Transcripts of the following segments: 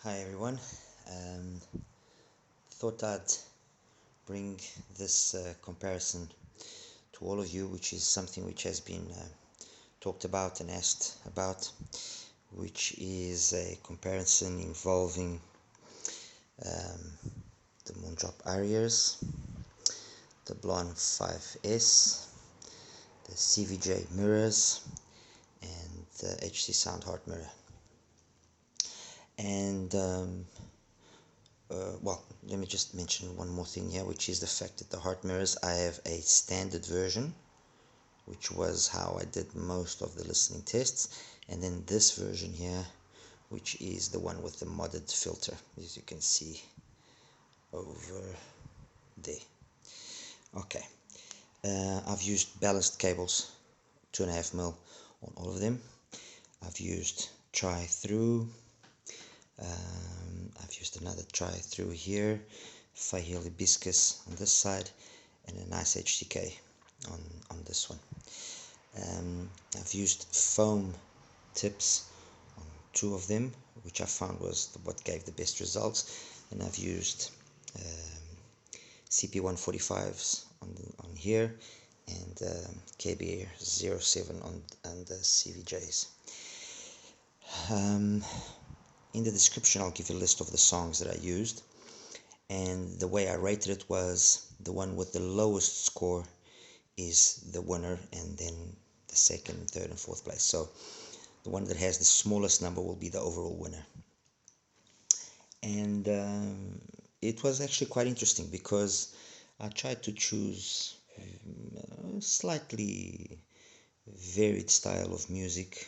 Hi everyone. Um, Thought I'd bring this comparison to all of you, which is something which has been talked about and asked about, which is a comparison involving the Moondrop Arias, the Blon 5S, the CVJ mirrors, and the HzSound HeartMirror. And well, let me just mention one more thing here, which is the fact that the HeartMirrors, I have a standard version, which was how I did most of the listening tests, and then this version here, which is the one with the modded filter, as you can see over there. Okay, I've used balanced cables, 2.5mm on all of them. I've used tri-through. I've used another tri-through here, Fahil hibiscus on this side, and a nice HTK on this one. I've used foam tips on two of them, which I found was what gave the best results, and I've used CP145s on here, and KBR07 on the CVJs. In the description I'll give you a list of the songs that I used, and the way I rated it was the one with the lowest score is the winner, and then the second, third and fourth place. So the one that has the smallest number will be the overall winner. And it was actually quite interesting because I tried to choose a slightly varied style of music.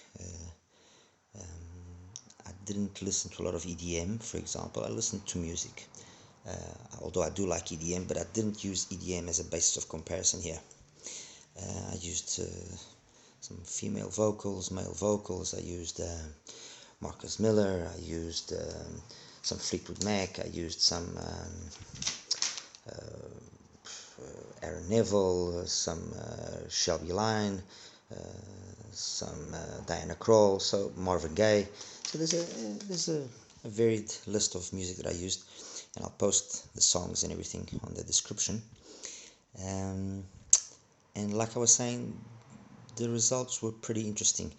I didn't listen to a lot of EDM, for example. I listened to music, although I do like EDM, but I didn't use EDM as a basis of comparison here. I used some female vocals, male vocals. I used Marcus Miller. I used some Fleetwood Mac. I used some Aaron Neville, some Shelby Lynne, some Diana Krall, so Marvin Gaye. So there's a varied list of music that I used, and I'll post the songs and everything on the description. And like I was saying, the results were pretty interesting.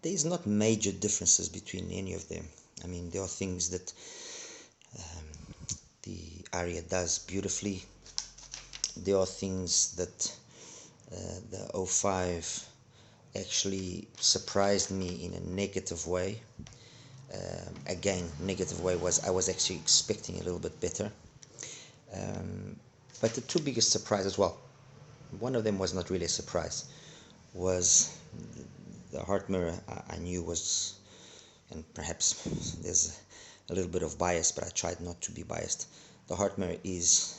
There's not major differences between any of them. I mean, there are things that the Aria does beautifully. There are things that the 05 actually surprised me in a negative way. Again, negative way was I was actually expecting a little bit better. But the two biggest surprises, well, one of them was not really a surprise, was the HeartMirror. I knew was, and perhaps there's a little bit of bias, but I tried not to be biased. The HeartMirror is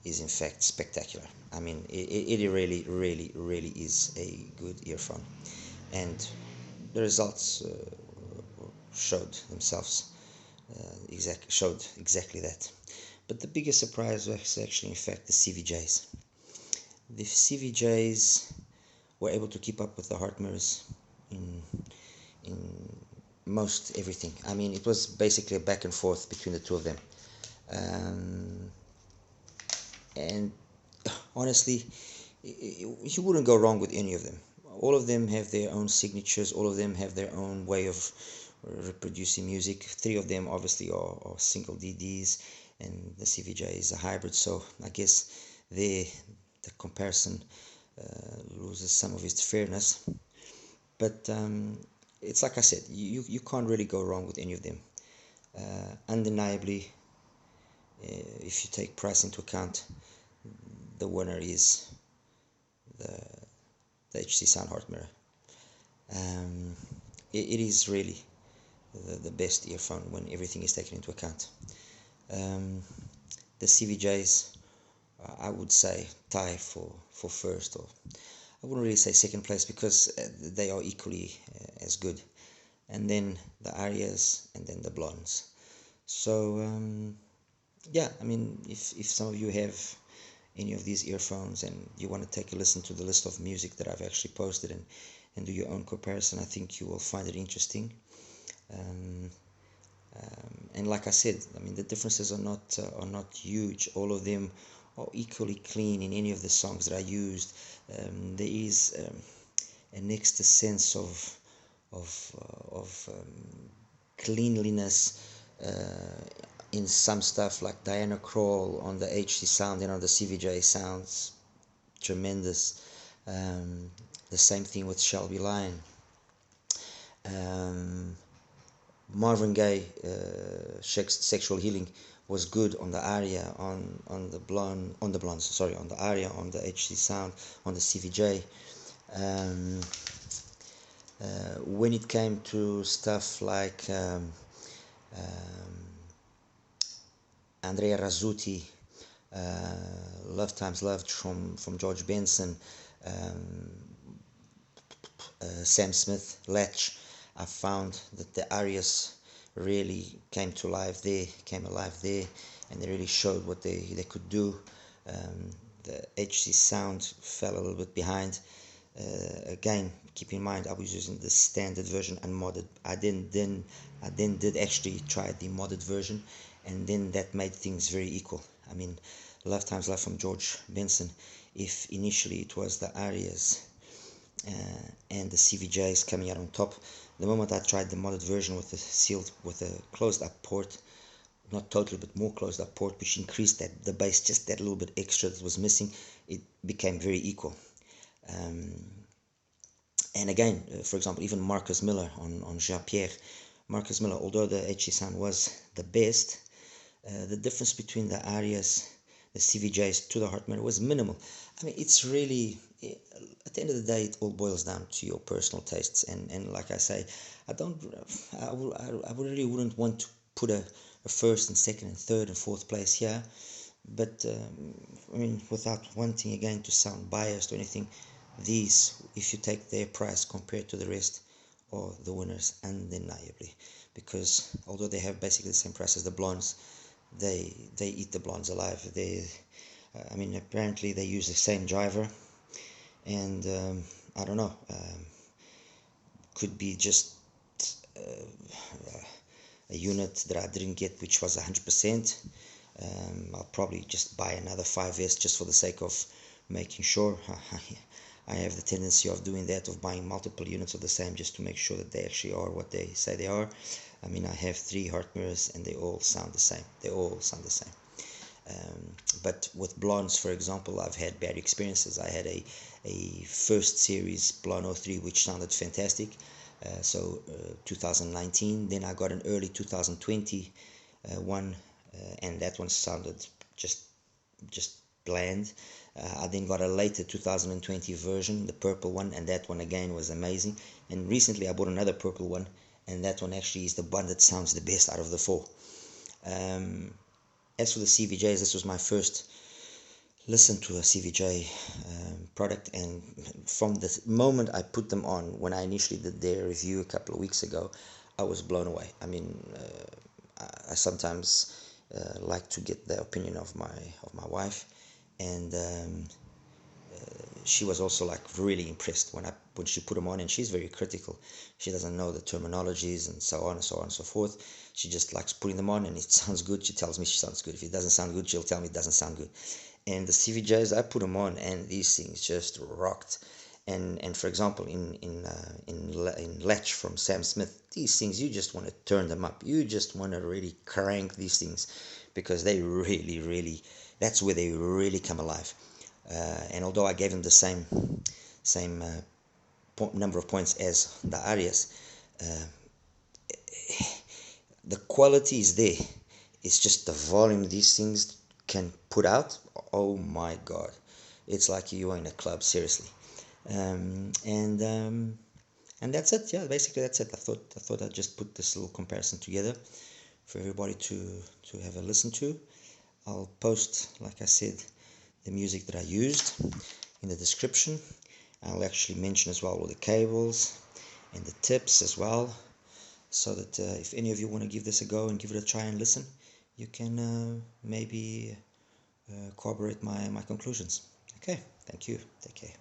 in fact spectacular. I mean, it really is a good earphone, and the results showed themselves, showed exactly that. But the biggest surprise was actually, in fact, the CVJs. The CVJs were able to keep up with the HeartMirrors in most everything. I mean, it was basically a back and forth between the two of them. And honestly, you wouldn't go wrong with any of them. All of them have their own signatures. All of them have their own way of reproducing music. Three of them obviously are single DDs, and the CVJ is a hybrid. So I guess the comparison loses some of its fairness. But it's like I said, you can't really go wrong with any of them. Undeniably, if you take price into account, the winner is the HzSound HeartMirror. It is really the best earphone when everything is taken into account. The CVJs, I would say tie for first, or I wouldn't really say second place, because they are equally as good. And then the Arias, and then the Blondes. So yeah, I mean, if some of you have any of these earphones and you want to take a listen to the list of music that I've actually posted, and do your own comparison, I think you will find it interesting. And and like I said, I mean, the differences are not huge. All of them are equally clean in any of the songs that I used. There is an extra sense of cleanliness in some stuff, like Diana Krall on the HzSound and on the CVJ sounds tremendous. The same thing with Shelby Lyon. Marvin Gaye, Sexual Healing was good on the Aria, on the Blon, on the Aria, on the HzSound, on the CVJ. When it came to stuff like Andrea Razzuti, Love Times Love from George Benson, Sam Smith, Latch, I found that the arias really came alive there, and they really showed what they could do. The HzSound fell a little bit behind. Again, keep in mind I was using the standard version unmodded. I then did actually try the modded version, and then that made things very equal. I mean, Love Times Love from George Benson, if initially it was the arias and the CVJs coming out on top, the moment I tried the modded version with a closed up port, not totally but more closed up port, which increased the bass just that little bit extra that was missing, it became very equal. And again, for example, even Marcus Miller on Jean-Pierre, Marcus Miller, although the HzSound was the best, the difference between the arias, the CVJs to the HeartMirror was minimal. I mean, it's really, at the end of the day, it all boils down to your personal tastes. And like I say, I really wouldn't want to put a first and second and third and fourth place here. But, I mean, without wanting, again, to sound biased or anything, these, if you take their price compared to the rest, are the winners undeniably. Because although they have basically the same price as the Blondes, they eat the Blondes alive. I mean, apparently they use the same driver, and I don't know, could be just a unit that I didn't get, which was 100%. I'll probably just buy another 5S just for the sake of making sure. I have the tendency of doing that, of buying multiple units of the same just to make sure that they actually are what they say they are. I mean, I have 3 HeartMirrors and they all sound the same. But with Blondes, for example, I've had bad experiences. I had a first series Blon 03 which sounded fantastic, 2019. Then I got an early 2020 one, and that one sounded just bland. I then got a later 2020 version, the purple one, and that one again was amazing. And recently I bought another purple one, and that one actually is the one that sounds the best out of the 4. As for the CVJs, this was my first listen to a CVJ product, and from the moment I put them on, when I initially did their review a couple of weeks ago, I was blown away. I mean, I sometimes like to get the opinion of my wife, and she was also like really impressed when she put them on, and she's very critical. She doesn't know the terminologies and so on and so on and so forth. She just likes putting them on, and it sounds good. She tells me she sounds good. If it doesn't sound good, she'll tell me it doesn't sound good. And the CVJs, I put them on, and these things just rocked. And for example, in Latch from Sam Smith, these things, you just want to turn them up. You just want to really crank these things, because they really, that's where they really come alive. And although I gave them the same number of points as the Arias, the quality is there. It's just the volume these things can put out. Oh my God, it's like you are in a club, seriously. And that's it. Yeah, basically that's it. I thought I'd just put this little comparison together for everybody to have a listen to. I'll post, like I said, the music that I used in the description. I'll actually mention as well all the cables and the tips as well, so that if any of you want to give this a go and give it a try and listen, you can maybe corroborate my conclusions. Okay, thank you. Take care.